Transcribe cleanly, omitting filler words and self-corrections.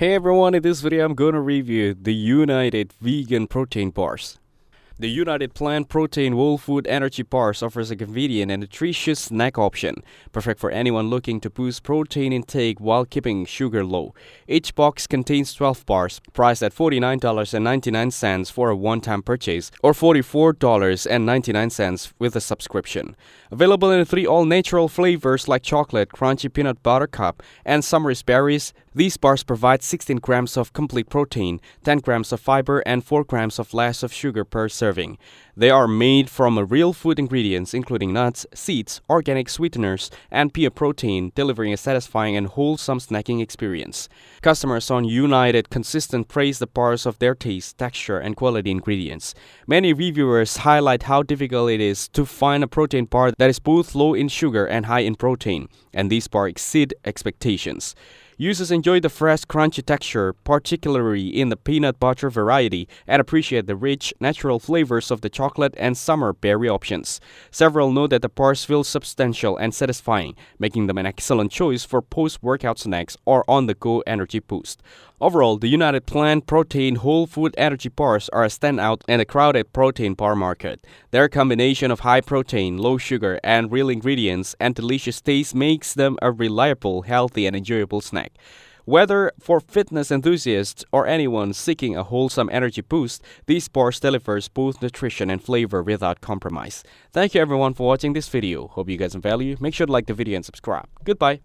Hey everyone, in this video I'm going to review the Younited vegan protein bars. The Younited plant protein whole food energy bars offers a convenient and nutritious snack option, perfect for anyone looking to boost protein intake while keeping sugar low. Each box contains 12 bars, priced at $49.99 for a one-time purchase or $44.99 with a subscription. Available in 3 all-natural flavors like chocolate, crunchy peanut butter cup, and summer berries, these bars provide 16 grams of complete protein, 10 grams of fiber, and 4 grams of less of sugar per serving. They are made from real food ingredients including nuts, seeds, organic sweeteners, and pea protein, delivering a satisfying and wholesome snacking experience. Customers on Younited consistently praise the bars of their taste, texture, and quality ingredients. Many reviewers highlight how difficult it is to find a protein bar that is both low in sugar and high in protein, and these bars exceed expectations. Users enjoy the fresh, crunchy texture, particularly in the peanut butter variety, and appreciate the rich, natural flavors of the chocolate and summer berry options. Several note that the bars feel substantial and satisfying, making them an excellent choice for post-workout snacks or on-the-go energy boost. Overall, the Younited plant protein whole food energy bars are a standout in a crowded protein bar market. Their combination of high protein, low sugar, and real ingredients and delicious taste makes them a reliable, healthy, and enjoyable snack. Whether for fitness enthusiasts or anyone seeking a wholesome energy boost, these bars delivers both nutrition and flavor without compromise. Thank you everyone for watching this video. Hope you guys value. Make sure to like the video and subscribe. Goodbye.